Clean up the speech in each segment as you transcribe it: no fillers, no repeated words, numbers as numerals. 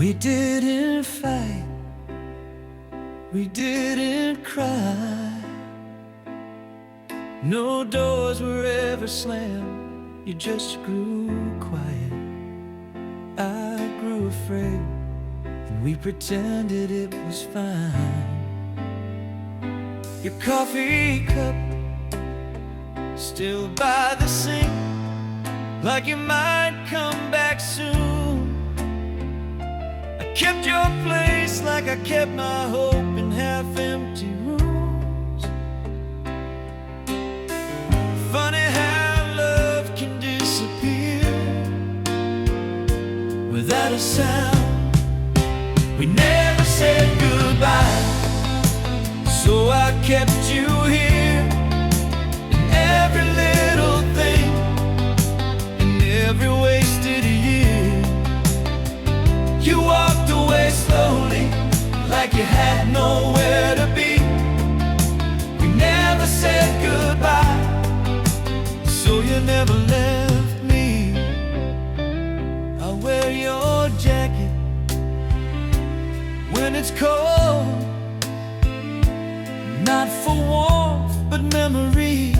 We didn't fight, we didn't cry. No doors were ever slammed, you just grew quiet. I grew afraid, and we pretended it was fine. Your coffee cup still by the sink, like you might come back soon. I kept your place like I kept my hope in half-empty rooms. Funny how love can disappear without a sound. We never said goodbye, so I kept you here in every little thing, in every wasted year. You walked away slowly, like you had nowhere to be. We never said goodbye, so you never left me. I'll wear your jacket when it's cold, not for warmth, but memory.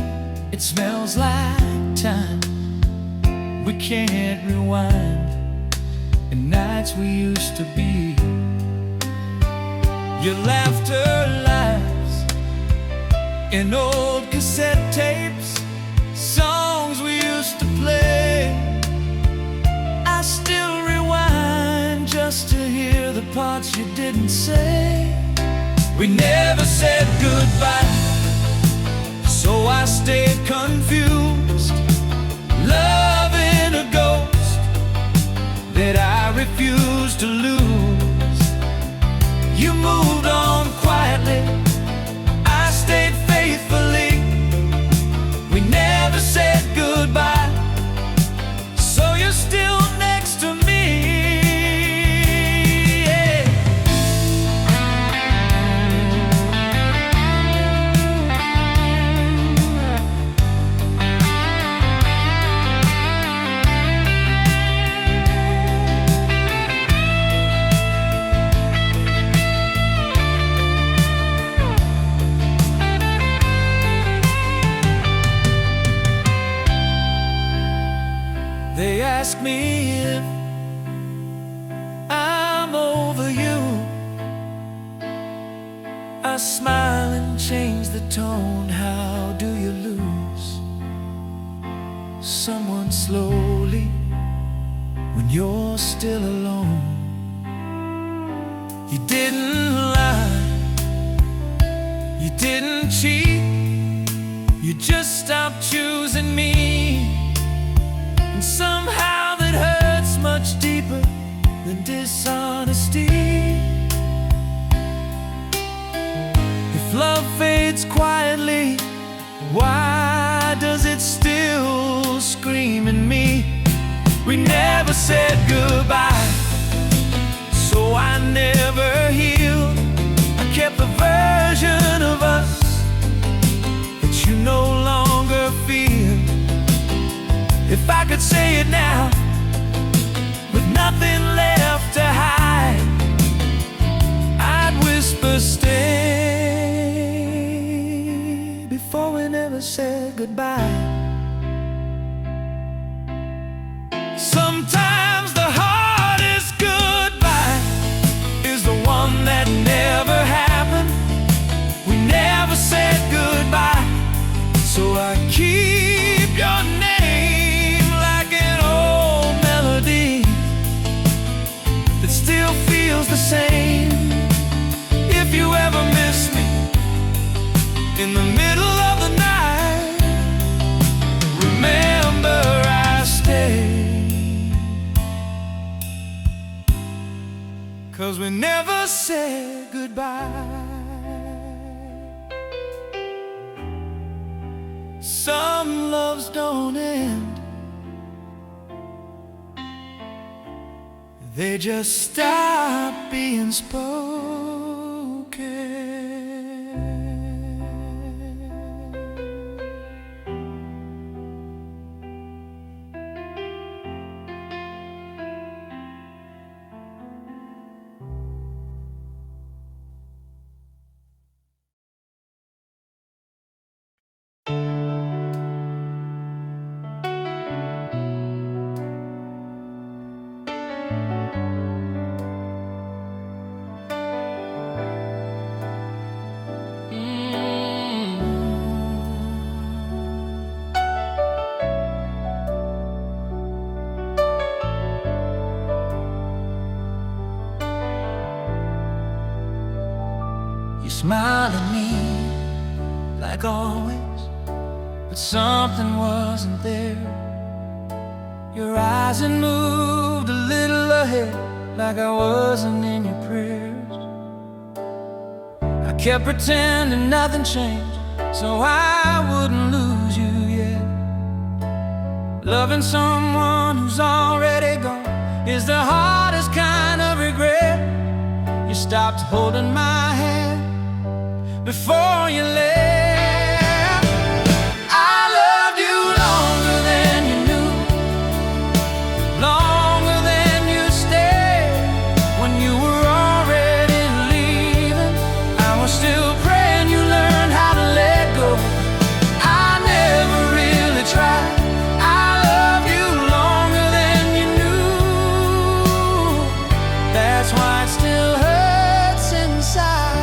It smells like time, we can't rewind, and nights we used to be. Your laughter lies in old cassette tapes, songs we used to play. I still rewind just to hear the parts you didn't say. We never said goodbye, so I stayed confused, loving a ghost that I refused to lose. You moved on quietly, I stayed faithfully. We never said goodbye, so you're still next to me. They ask me if I'm over you. I smile and change the tone. How do you lose someone slowly when you're still alone? You didn't lie, you didn't cheat, you just stopped choosing me. And somehow that hurts much deeper than dishonesty. If love fades quietly, why does it still scream in me? We never said goodbye, so I never healed. I kept the version of us that you no longer feel. If I could say it now, with nothing left to hide, I'd whisper stay before we never said goodbye. Sometimes the hardest goodbye is the one that never happened. We never said goodbye, so I keep your name still feels the same. If you ever miss me in the middle of the night, remember I stay, 'cause we never said goodbye. Some loves don't end, they just stop being spoken. You smiled at me like always, but something wasn't there. Your eyes had moved a little ahead, like I wasn't in your prayers. I kept pretending nothing changed, so I wouldn't lose you yet. Loving someone who's already gone is the hardest kind of regret. You stopped holding my hand before you left. I loved you longer than you knew, longer than you stayed. When you were already leaving, I was still praying you learned how to let go. I never really tried. I loved you longer than you knew. That's why it still hurts inside.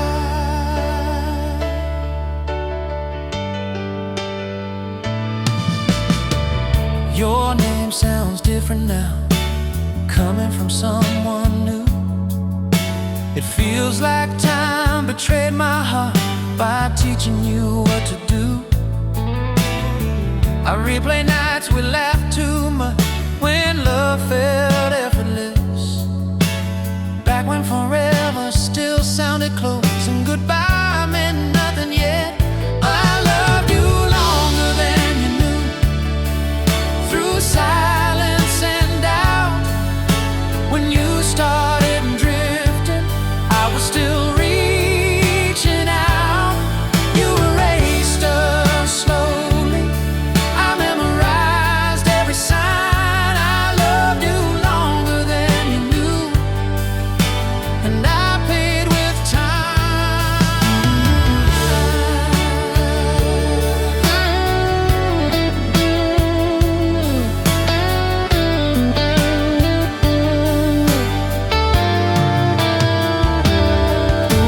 Your name sounds different now, coming from someone new. It feels like time betrayed my heart by teaching you what to do. I replay nights we laughed too much, when love felt effortless. Back when forever still sounded close and goodbye meant nothing yet. I loved you longer than you knew, through silence and doubt. When you started drifting, I was still reaching out. You erased us slowly, I memorized every sign. I loved you longer than you knew, and I paid with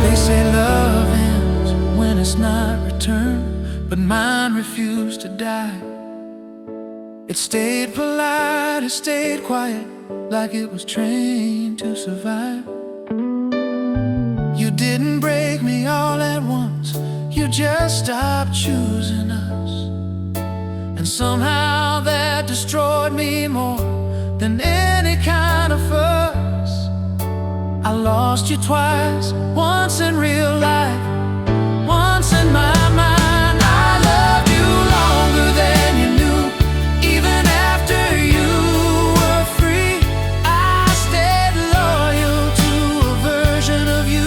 They say love ends when it's not returned, but mine refused to die. It stayed polite, it stayed quiet, like it was trained to survive. You didn't break me all at once, you just stopped choosing us. And somehow that destroyed me more than any kind of fuss. I lost you twice, once in real life, once in my mind. I loved you longer than you knew, even after you were free. I stayed loyal to a version of you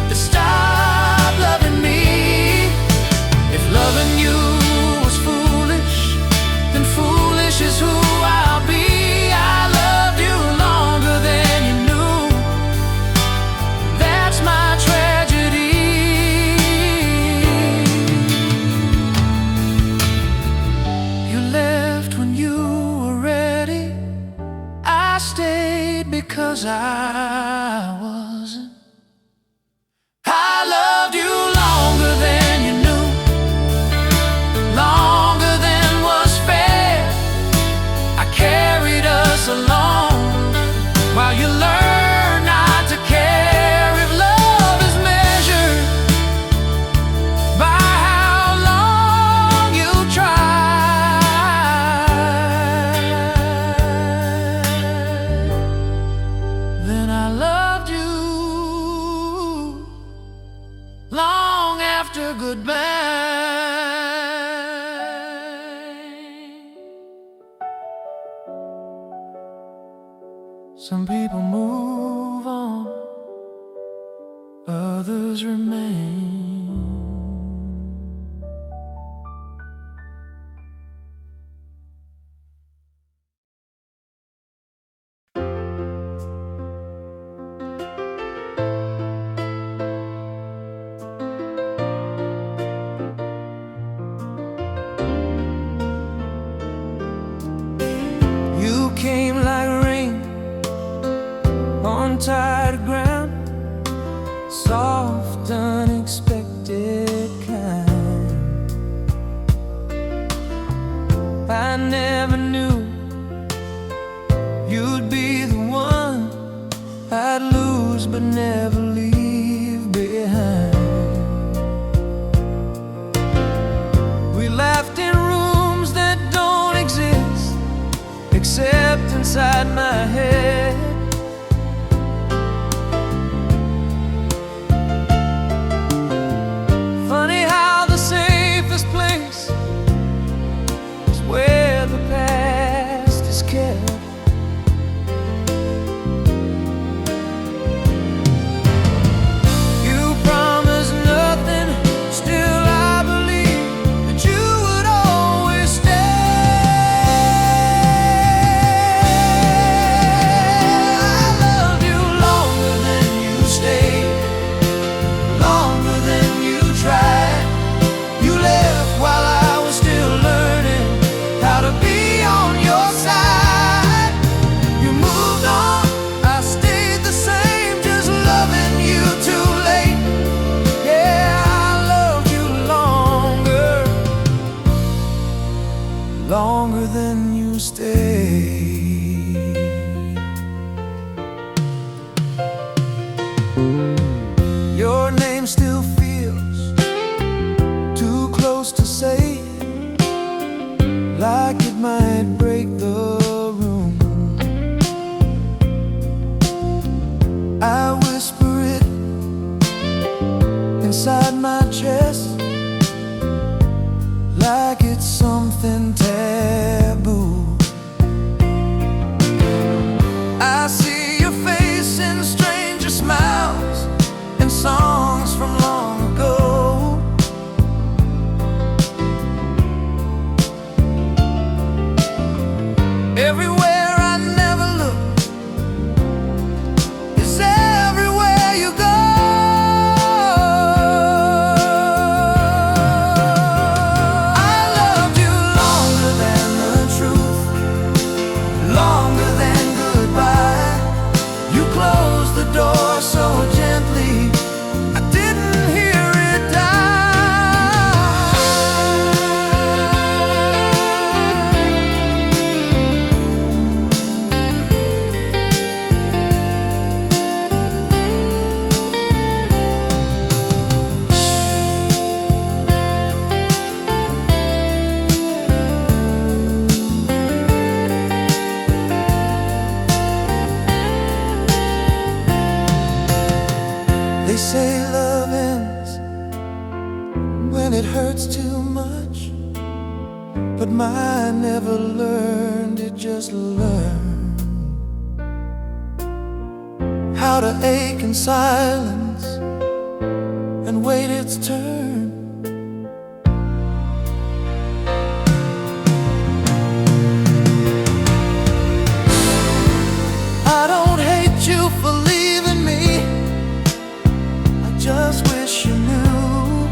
that stopped loving me. If loving you was foolish, then foolish is who I'll be. I loved you longer than you knew. That's my tragedy. You left when you were ready. I stayed because I wasn't. I loved you longer than you knew, longer than was fair. I carried us along while you learn not to care. If love is measured by how long you try, then I loved you long after goodbye. Some people move on, others remain. You came like rain on tired ground, soft, unexpected. inside my chest, like it's something taboo. I see your face in stranger smiles and songs from long ago. Everywhere I never look is everywhere you go. I loved you longer than the truth, longer than goodbye. You closed the door so gently, I didn't hear it They say love ends when it hurts too much, but mine never learned, it just learned how to ache in silence and wait its turn. I don't hate you for leaving me, just wish you knew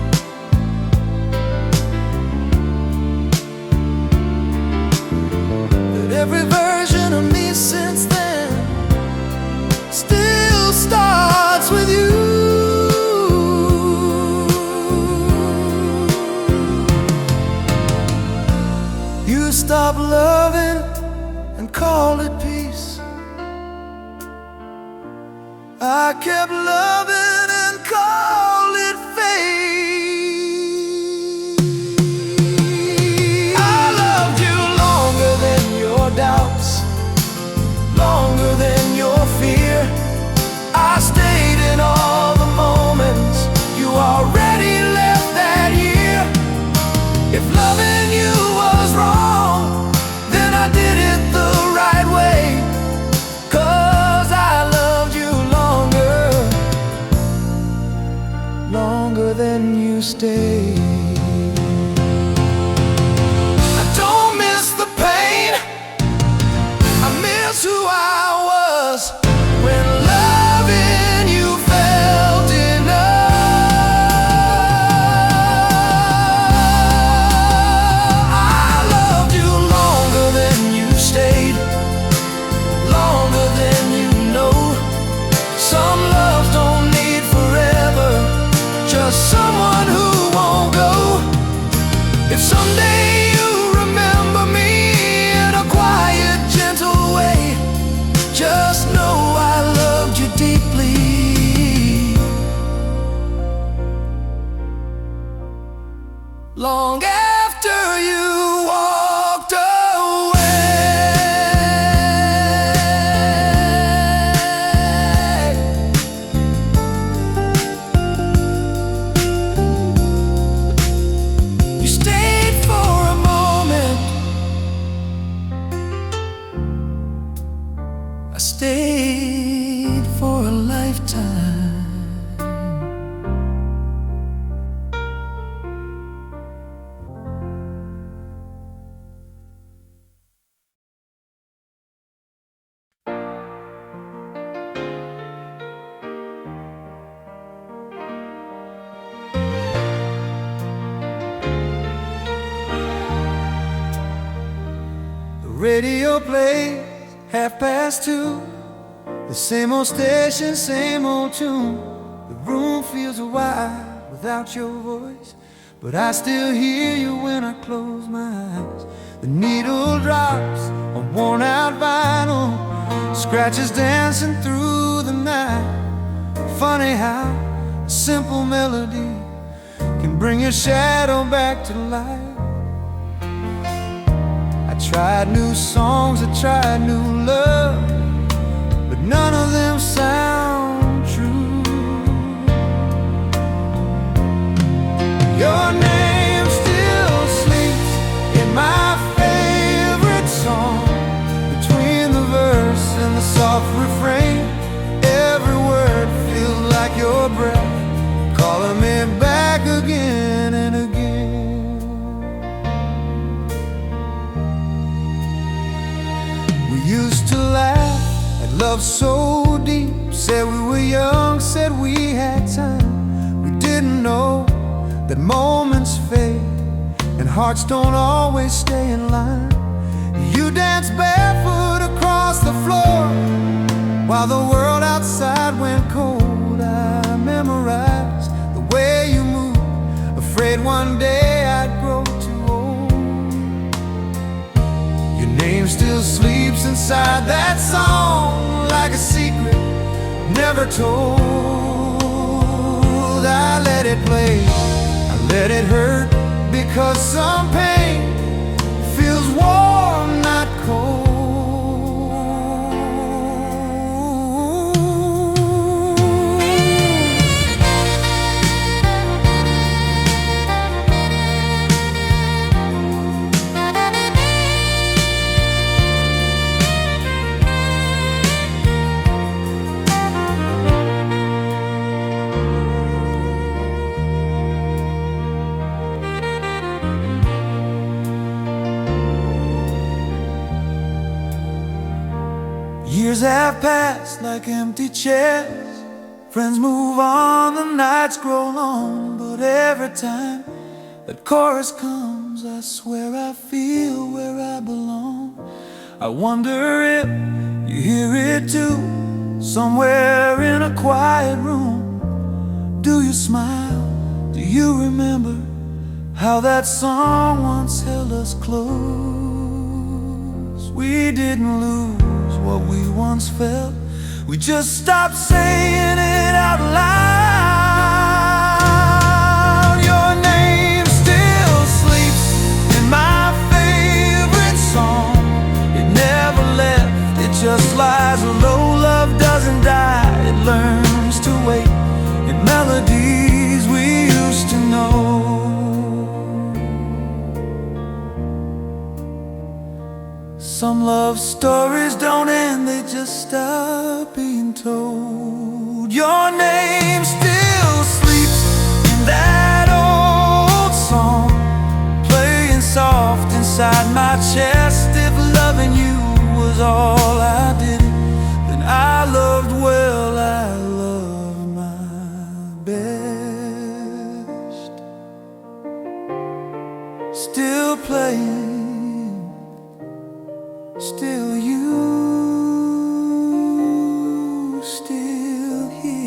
that every version of me since then still starts with you. You stop loving and call it peace. I kept loving and call it fate. I loved you longer than your doubts, longer than your fear. I stayed in all the moments you already left that year. If loving you was wrong, then I did it the right way. 'Cause I loved you longer than you stayed. I don't miss the pain, I miss who I was when loving you felt enough. I loved you longer than you stayed, longer than you know. Some loves don't need forever, just someone who won't go. If someday you remember me in a quiet, gentle way, just know I loved you deeply. Long after you walked away. Stayed for a lifetime. The radio plays 2:30. The same old station, same old tune. The room feels wide without your voice, but I still hear you when I close my eyes. The needle drops on worn out vinyl, scratches dancing through the night. Funny how a simple melody can bring your shadow back to life. I tried new songs, I tried new love, none of them sound true. love so deep, said we were young, said we had time. We didn't know that moments fade and hearts don't always stay in line. You danced barefoot across the floor while the world outside went cold. I memorized the way you moved, afraid one day I'd grow too old. Your name still sleeps inside that song like a secret never told. I let it play, I let it hurt, because some pain feels warm, not cold. Years have passed like empty chairs. Friends move on, the nights grow long. But every time that chorus comes, I swear I feel where I belong. I wonder if you hear it too, somewhere in a quiet room. Do you smile? Do you remember how that song once held us close? We didn't lose what we once felt, we just stopped saying it out loud. Your name still sleeps in my favorite song. It never left, it just lies low. Love doesn't die, it learns to wait in melodies we used to know. Some love stories don't end, they just stop being told. Your name still sleeps in that old song, playing soft inside my chest. If loving you was all I did, then I loved well, I loved my best. Still playing, still you, still here.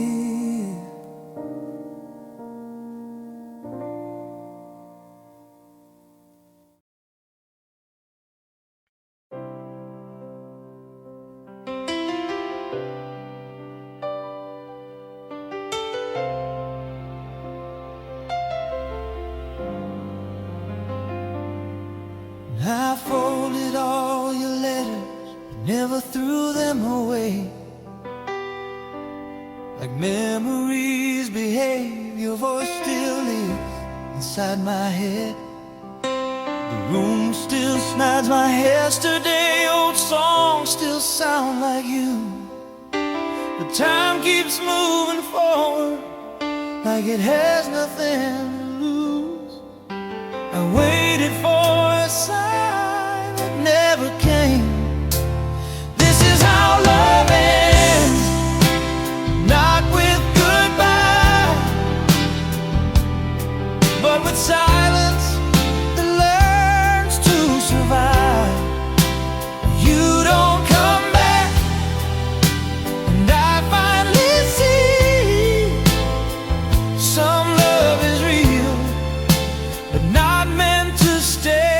I folded all your letters, never threw them away. Like memories behave, your voice still lives inside my head. The room still slides my yesterday, old songs still sound like you. The time keeps moving forward, like it has nothing to lose. I waited for a sign that never came. This is how love ends, not with goodbye, but with silence that learns to survive. You don't come back, and I finally see some love is real, but not meant to stay.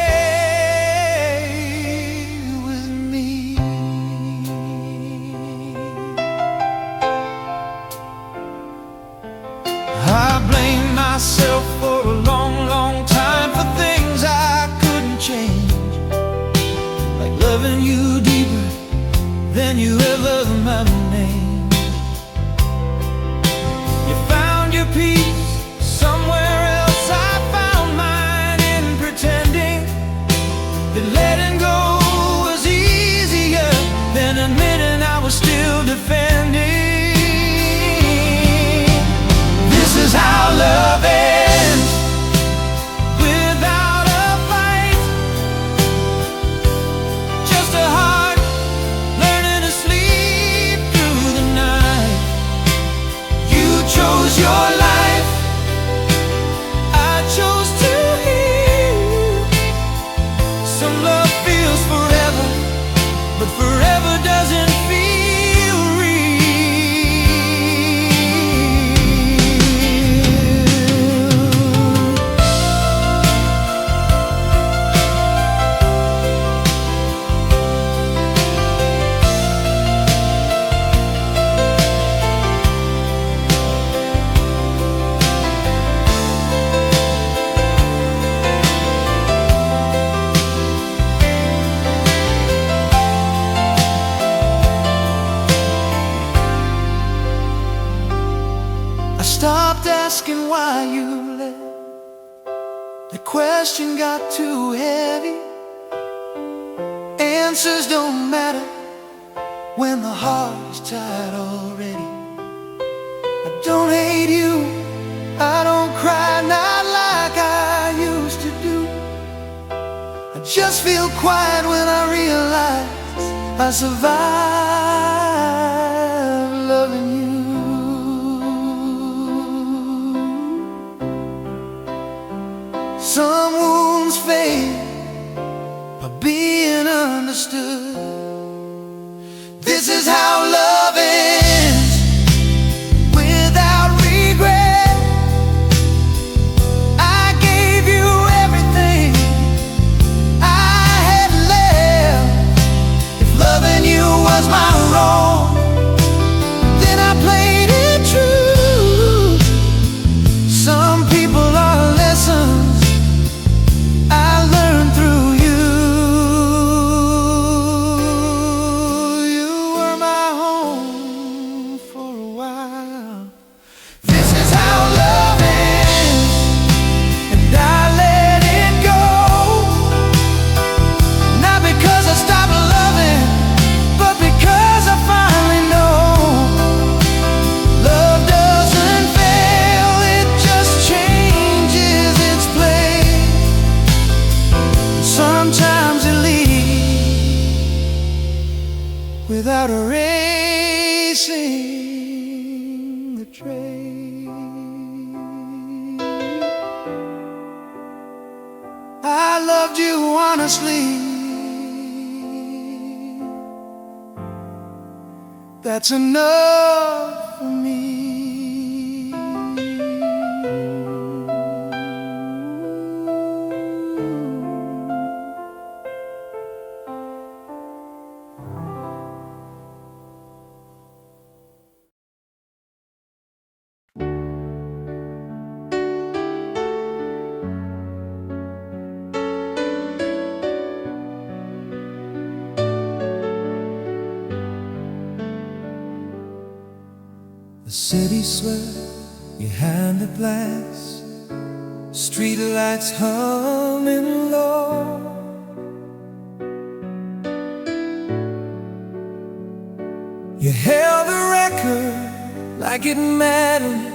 The question got too heavy. Answers don't matter when the heart's tired already. I don't hate you, I don't cry, not like I used to do. I just feel quiet when I realize I survived loving you. Some wounds fade by being understood. This is how love ends, without regret. I gave you everything I had left. If loving you was my wrong, then I played it true. Some people are lessons I learned through you. You were my home for a while. This is how love ends, and I let it go. Not because I stopped loving, but because I finally know love doesn't fail, it just changes its place. Sometimes it leaves without erasing the trace. I loved you honestly. That's enough for me. The city swept behind the glass, street lights humming low. You held the record like it mattered,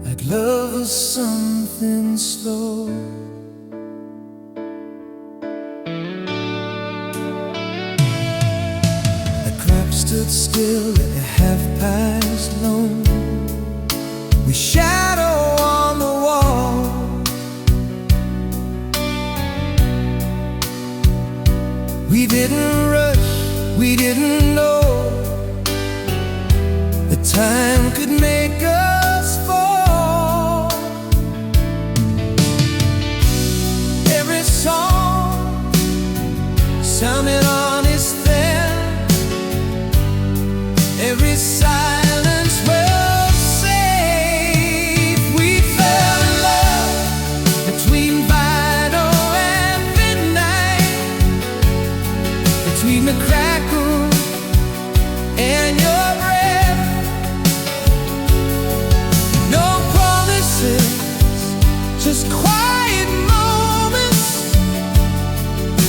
like love was something slow. The clock stood still at the half-past noon. We shadow on the wall. We didn't rush, we didn't know the time could make us fall. Every song sounded honest then. Every silence was safe. We fell in love between Vido and midnight, between the crackle and your breath. No promises, just quiet moments.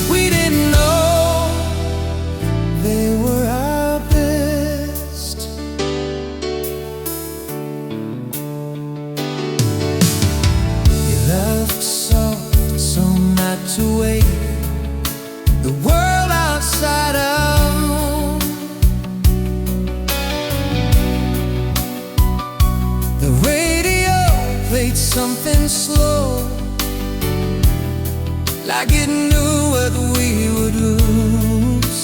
We didn't know they were our best. You laughed soft so not to wake the world outside our room. The radio played something slow, like it knew what we would lose.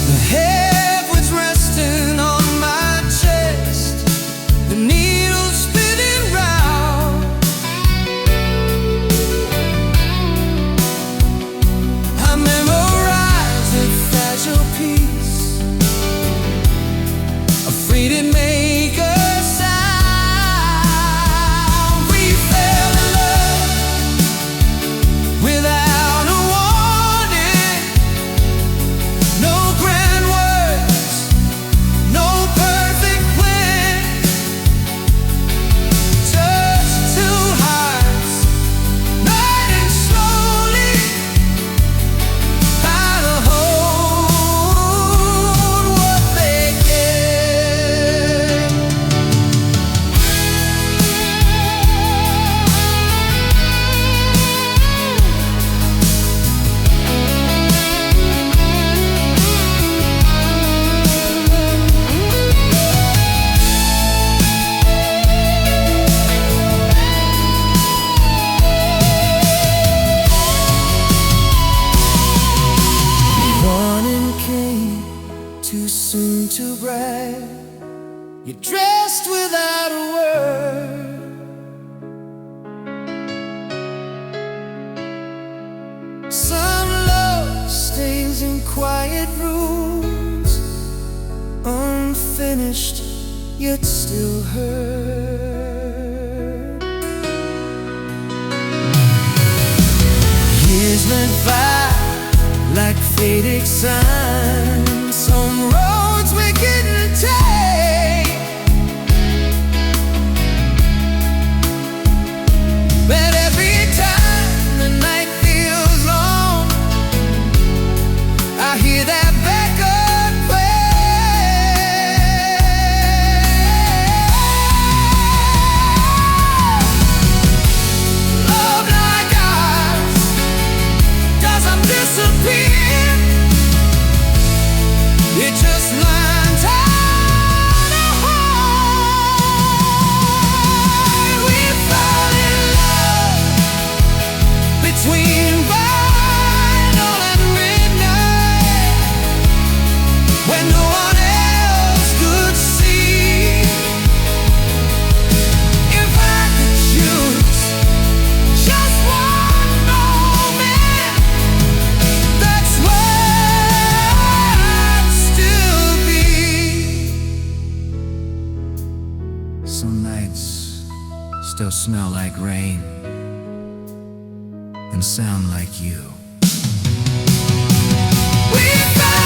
The head was resting on my chest, the needle spinning round. I memorized a fragile piece, afraid it make a sound. We fell in love without a warning. No grand words, no perfect plan. seem to brag. You're dressed without a word. Some love stays in quiet rooms, unfinished yet still heard. Years went by like faded signs. Some roads we couldn't take, but every time the night feels long, I hear that backup play. Love like ours doesn't disappear. It just learns how to hide. We fall in love between vinyl and midnight, when no one else could see. If I could choose just one moment, that's where I'd still be. Some nights still smell like rain and sound like you. We found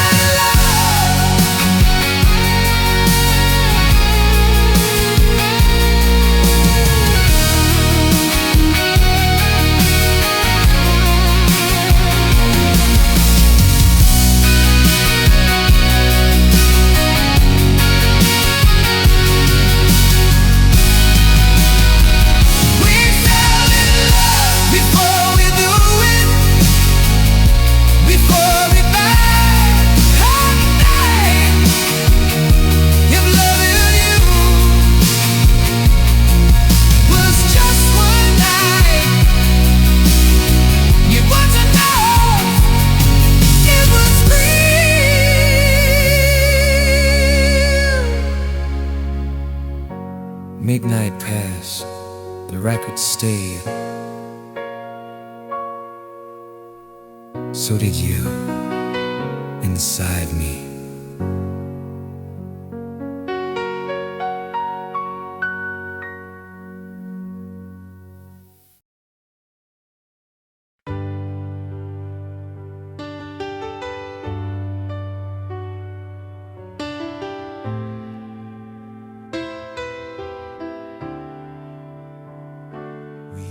midnight passed, the record stayed. So did you, inside me.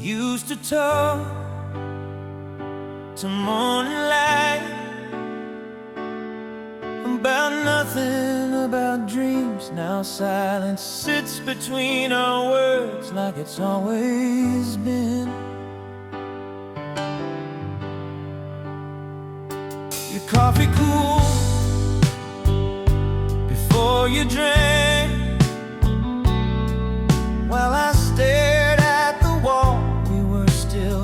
Used to talk to morning light about nothing, about dreams. Now silence sits between our words like it's always been. Your coffee cool before you drank, while I stared at the wall.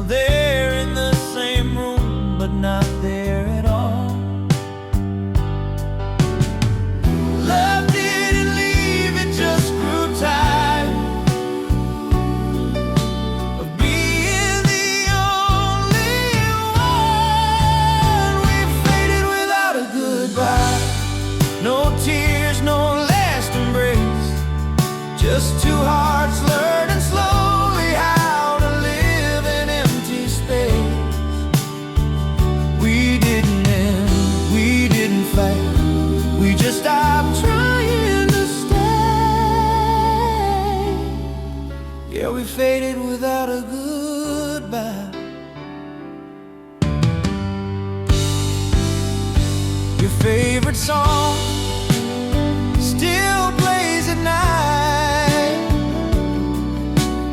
There in the same room, but not there at all. Love didn't leave, it just grew tired of being the only one. We faded without a goodbye. No tears, no last embrace, just two hearts learning slowly how to live in empty space. We didn't end, we didn't fight, we just stopped trying to stay. Yeah, we faded without a goodbye. Your favorite song still plays at night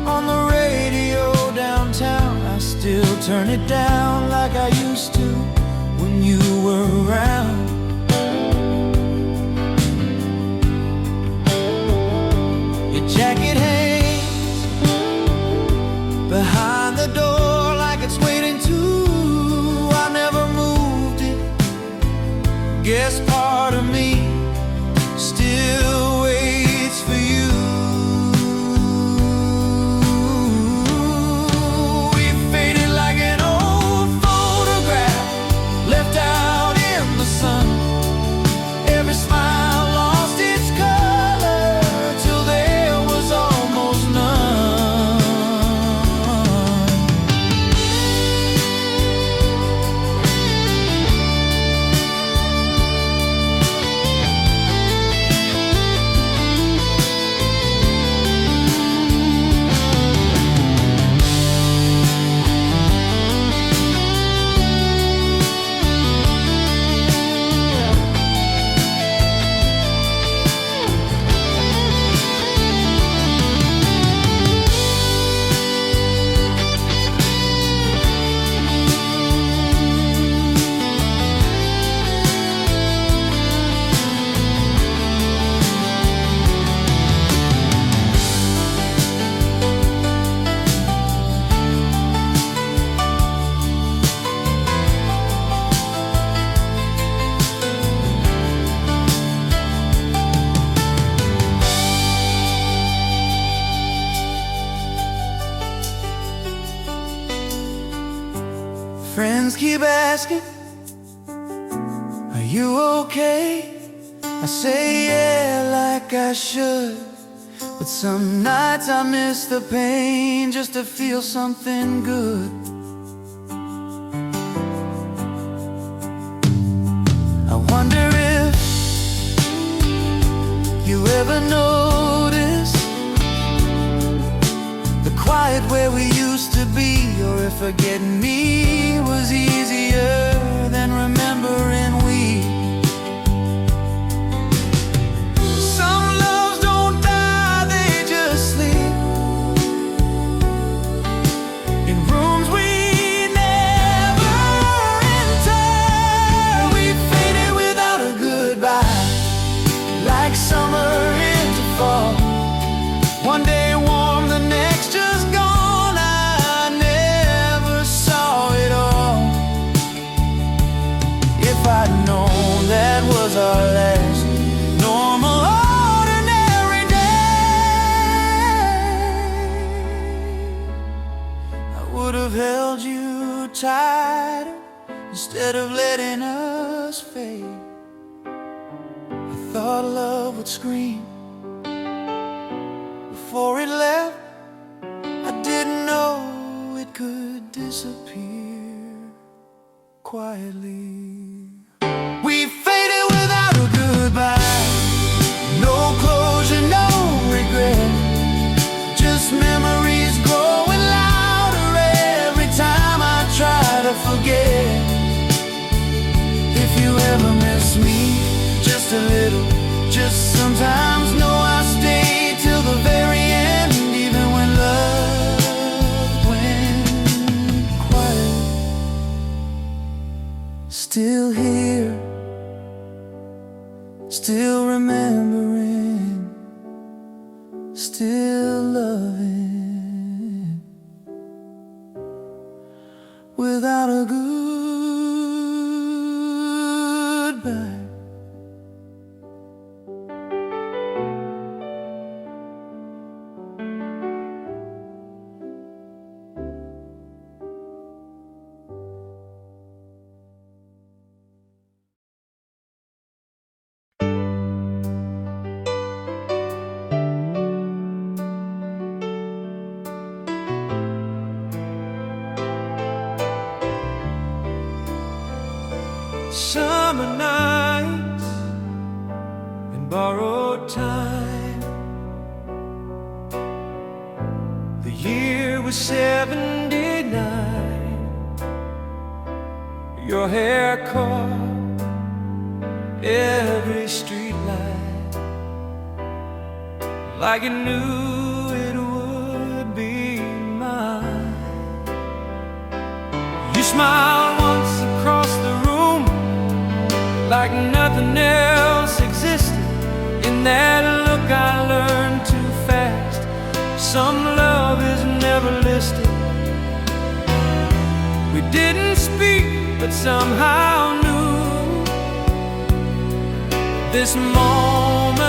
on the radio downtown. I still turn it down like I used to when you were around. Your jacket hangs behind the door like it's waiting to. I never moved it. Guess part of me still waits for you. We faded like an old photograph left out in the sun. Every smile lost its color till there was almost none. Friends keep asking, are you okay? I say yeah like I should, but some nights I miss the pain just to feel something good. I wonder if you ever notice the quiet where we used to be, or if forgetting me was easier than remembering we. Some loves don't die, they just sleep in rooms we never entered. We faded without a goodbye, like summer into fall. One day warm, the next just gone. I never saw it all. If I'd known that was our last normal, ordinary day, I would have held you tighter instead of letting us fade. I thought love would scream before it left. I didn't know it could disappear quietly. We faded without a goodbye, no closure, no regret, just memories growing louder every time I try to forget. If you ever miss me just a little, just sometimes know I stay till the very end, even when love went quiet. Still here, still remembering, still loving, without a goodbye. Summer nights and borrowed time. The year was 79. Your hair caught every street light, like you knew it would be mine. You smiled once across the room, like nothing else existed. In that look I learned too fast, some love is never listed. We didn't speak, but somehow knew this moment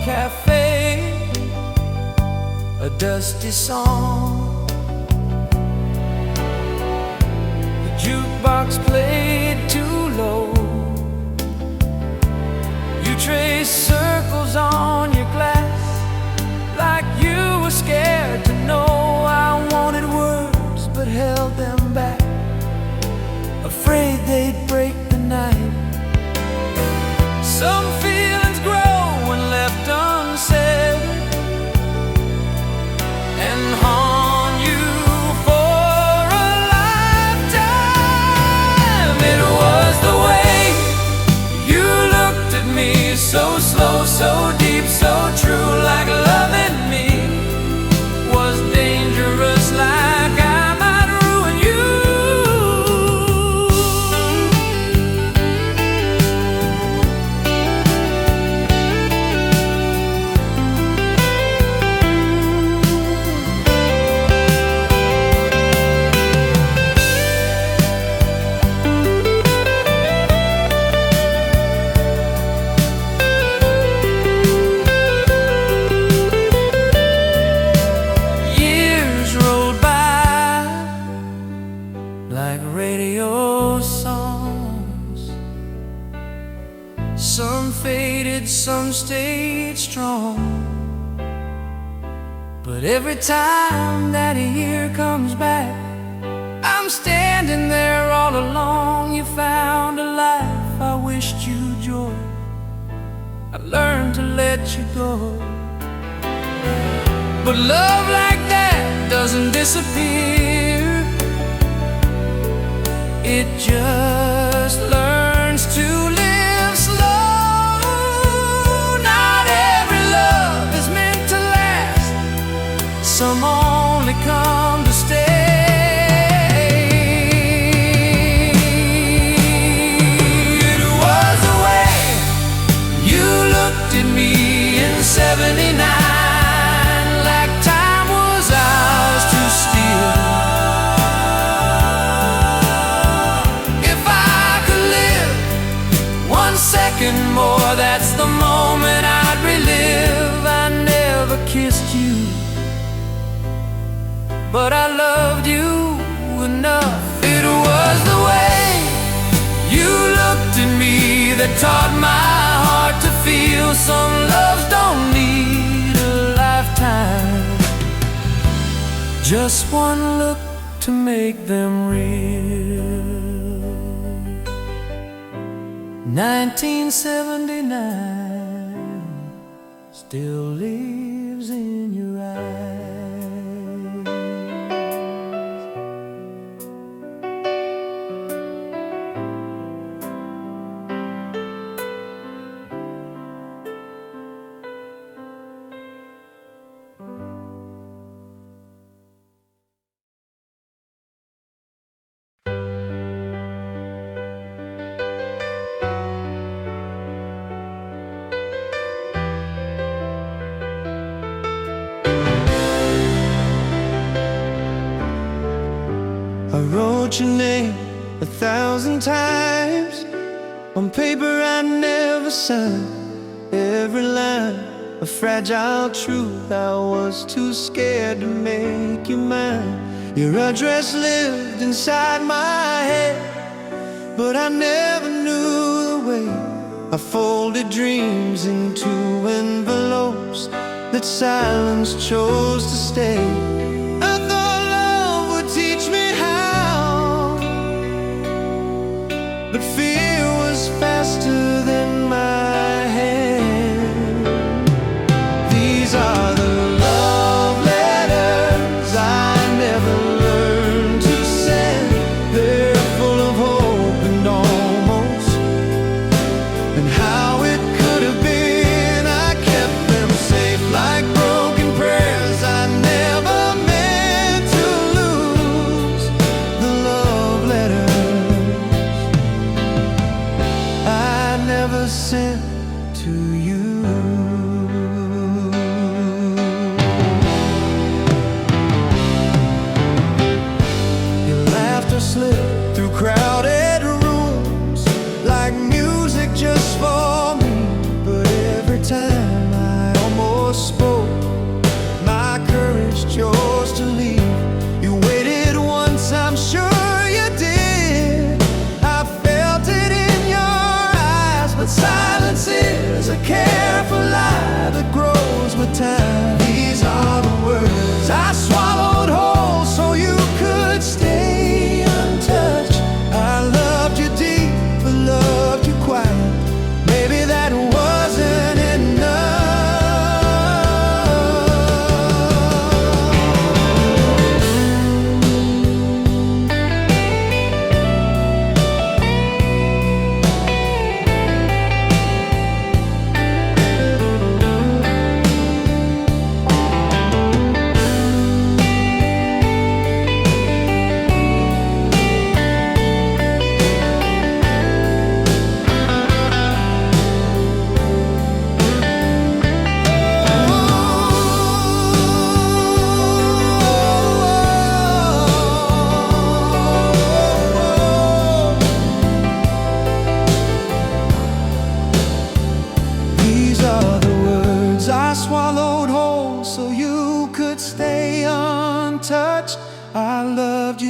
cafe, a dusty song. The jukebox played too low. You traced circles on your glass, like you were scared to know. I wanted words but held them back, afraid they'd break the night. Some feelings grow when left unsaid and haunt you for a lifetime. It was the way you looked at me, so slow, so deep, so true, like loving me was dangerous, like I might ruin you. Some faded, some stayed strong, but every time that a year comes back, I'm standing there all alone. You found a life I wished you joy, I learned to let you go. But love like that doesn't disappear, it just learns to live. Some only come to stay. It was the way you looked at me in '79, like time was ours to steal. If I could live 1 second more, that's the moment I'd relive. I never kissed you, but I loved you enough. It was the way you looked at me that taught my heart to feel. Some loves don't need a lifetime, just one look to make them real. 1979 still lives in your eyes. I wrote your name 1,000 times on paper I never signed. Every line a fragile truth, I was too scared to make you mine. Your address lived inside my head, but I never knew the way I folded dreams into envelopes that silence chose to stay. I thought love would teach me how, but fear was faster than my hand. These are the love letters I never learned to send. They're full of hope and almost, and how it could have been. I kept them safe like broken prayers I never meant to lose. The love letters I never sent to you. Your laughter slipped through crowded rooms like music just for me. But every time I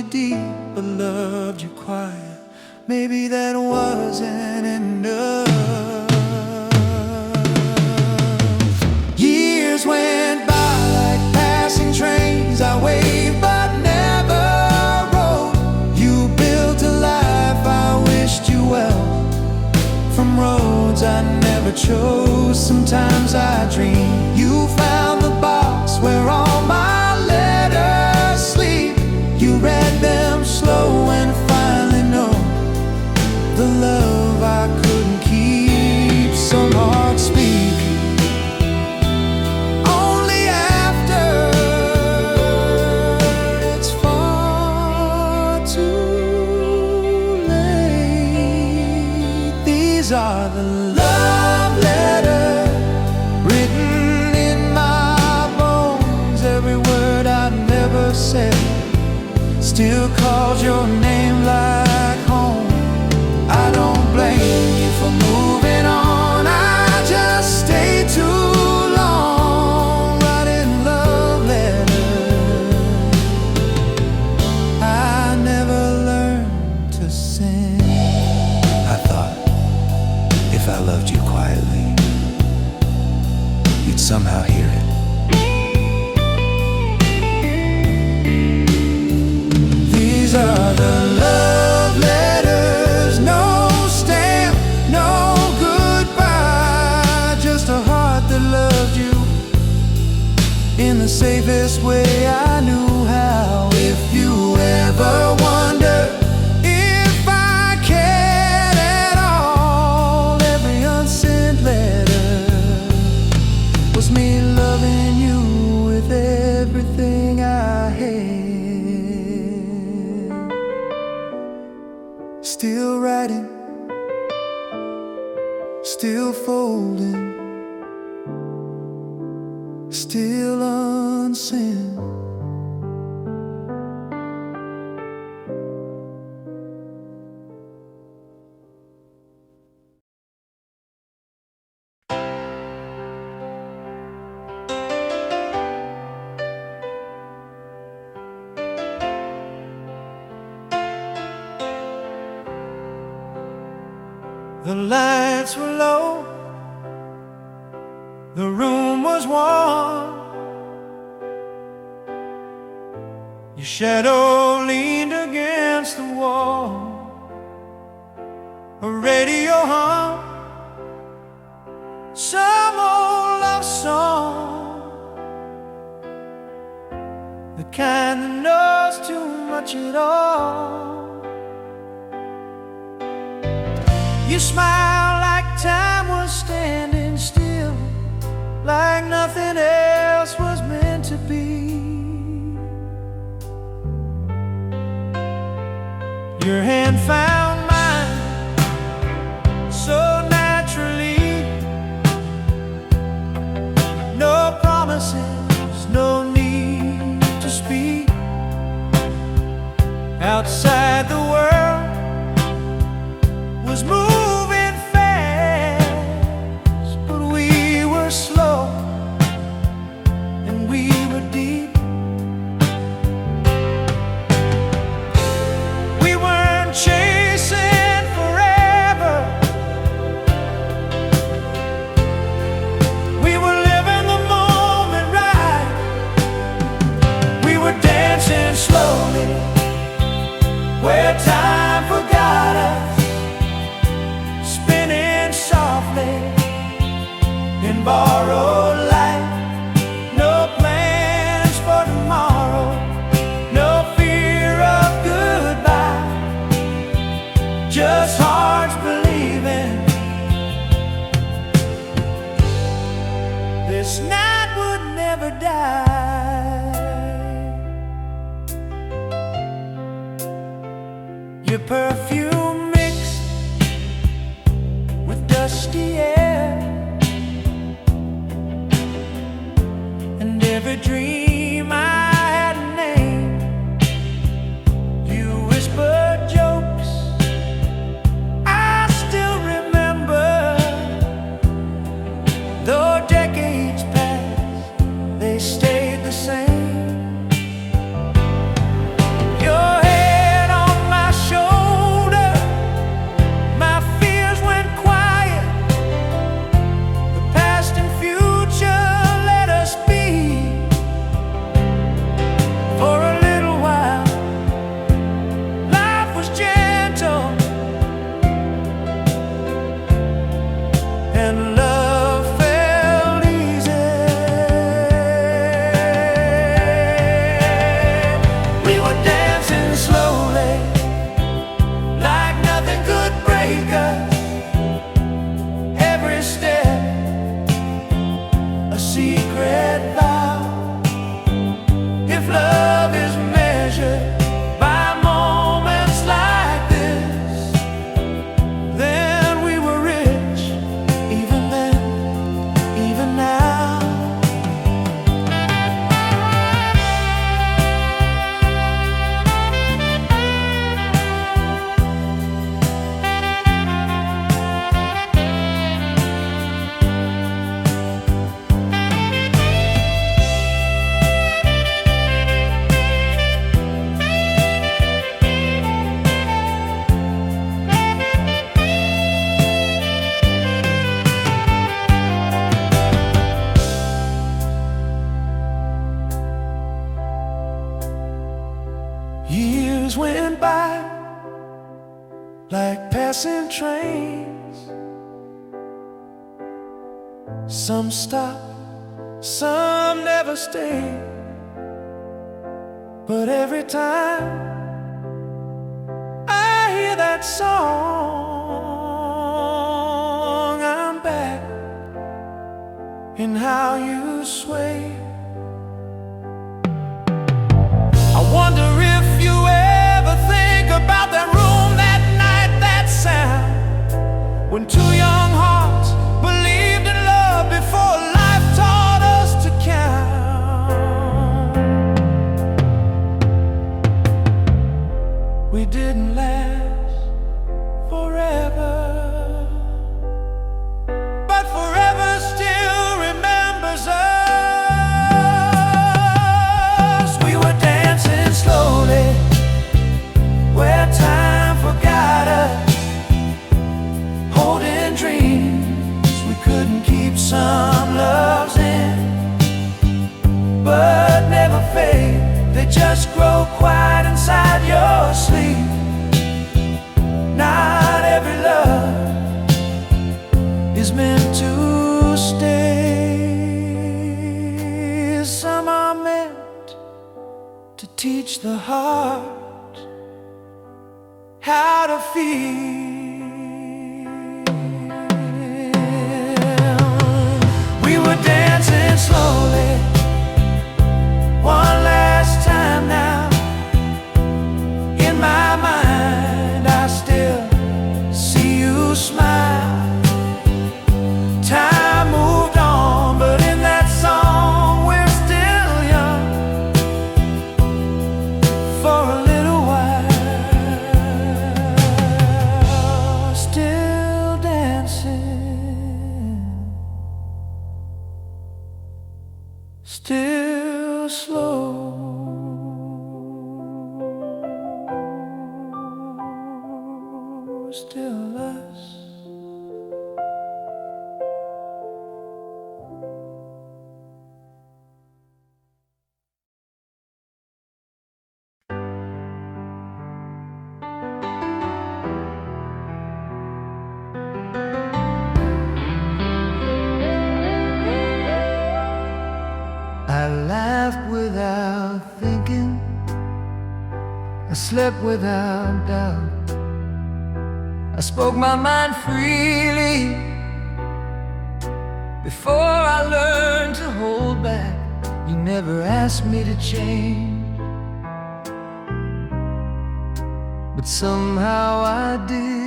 deep but loved you quiet. Maybe that wasn't enough. Years went by like passing trains. I waved but never rode. You built a life, I wished you well. From roads I never chose. Sometimes I dream you found the box where all my letters sleep. You read them slow and finally know the love I couldn't keep. Some hearts speak only after it's far too late. These are the love letters written in my bones. Every word I never said still calls your name like home. I don't blame you for moving on. I just stay too long writing love letters. I never learned to sing. I thought if I loved you quietly, you'd somehow hear it. These are the love letters, no stamp, no goodbye, just a heart that loved you in the safest way I knew how. If you ever wonder if I cared at all, every unsent letter was me loving you with everything I had. Still writing, still folding, still unsent. The lights were low, the room was warm. Your shadow leaned against the wall. A radio hum, some old love song, the kind that knows too much at all. You smiled like time was standing still, like nothing else was meant to be. Your hand found mine so naturally. No promises, no need to speak. Outside the world was moving fast, but we were slow and we were deep. We weren't chasing forever, we were living the moment right. We were dancing slowly where time forgot us, in borrowed light. No plans for tomorrow, no fear of goodbye, just hearts believing this night would never die. Your perfume mixed with dusty air, and every dream I had a name. You whispered jokes I still remember, though decades passed, they stayed the same. Your hair went by like passing trains. Some stop, some never stay. But every time I hear that song, I'm back in how you sway. I wonder if you ever think about that room, that night, that sound, when two young hearts believed in love before life taught us to count. We didn't last forever, but forever still remembers us. We were dancing slowly where time forgot us, holding dreams we couldn't keep. Some loves in, but never fade. They just grow quiet inside your sleep. Not every love is meant to stay. Some are meant to teach the heart how to feel. We were dancing slowly one last time now. In my mind I still see you smile. Time moved on, but in that song we're still young for a little while. Still dancing, still slow. Still us. I laughed without thinking, I slept without doubt, I spoke my mind freely before I learned to hold back. You never asked me to change, but somehow I did.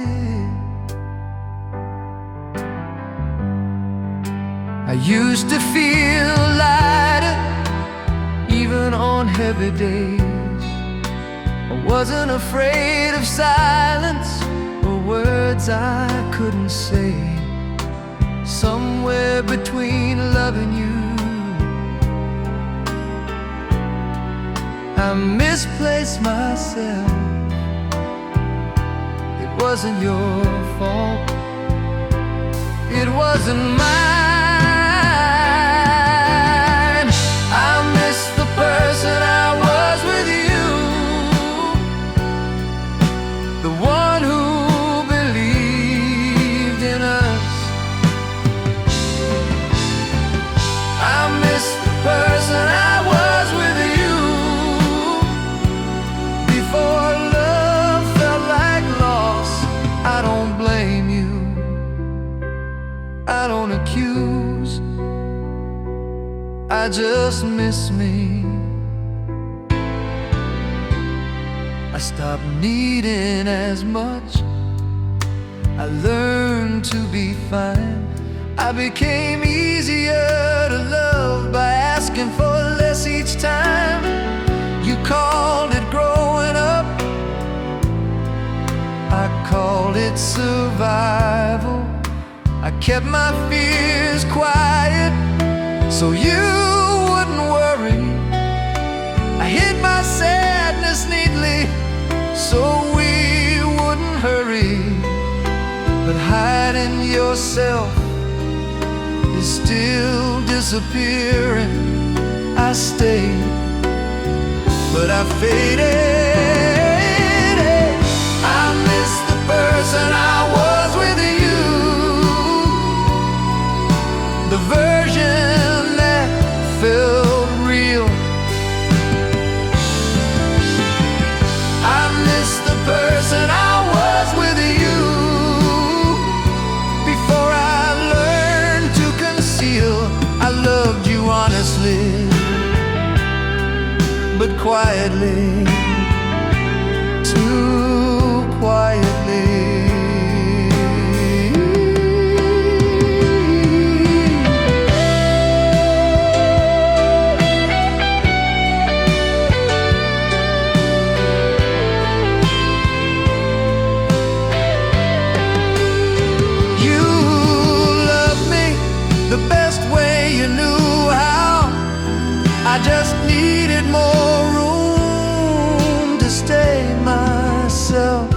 I used to feel lighter even on heavy days. I wasn't afraid of silence or words I couldn't say. Somewhere between loving you, I misplaced myself. It wasn't your fault, it wasn't mine. I miss the person I was with you, the one who believed in us. I miss the person I was with you before love felt like loss. I don't blame you, I don't accuse, I just miss me. I stopped needing as much, I learned to be fine. I became easier to love by asking for less each time. You called it growing up, I called it survival. I kept my fears quiet so you wouldn't worry. I hid my sadness neatly so we wouldn't hurry. But hiding yourself is still disappearing. I stayed, but I faded person I was with you, the version that felt real. I miss the person I was with you before I learned to conceal. I loved you honestly, but quietly, too quietly. You loved me the best way you knew how. I just needed more room to stay myself.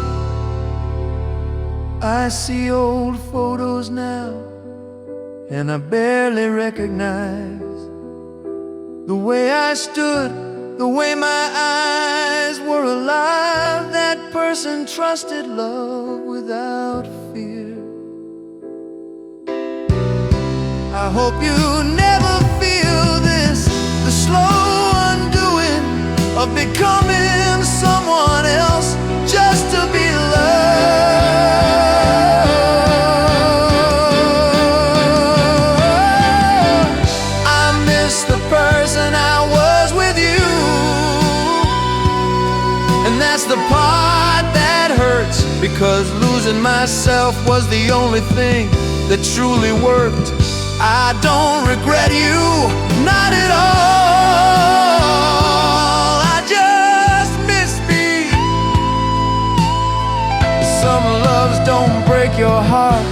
I see old photos now, and I barely recognize the way I stood, the way my eyes were alive. That person trusted love without fear. I hope you never feel this, the slow undoing of becoming someone else just to be loved. I miss the person I was with you, and that's the part that hurts, because losing myself was the only thing that truly worked. I don't regret you, not at all. I just miss me. Some loves don't break your heart,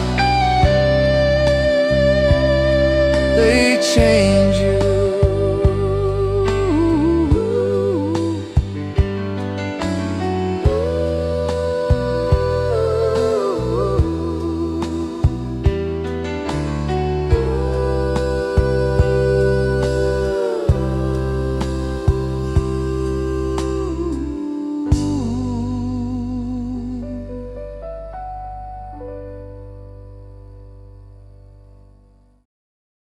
they change you.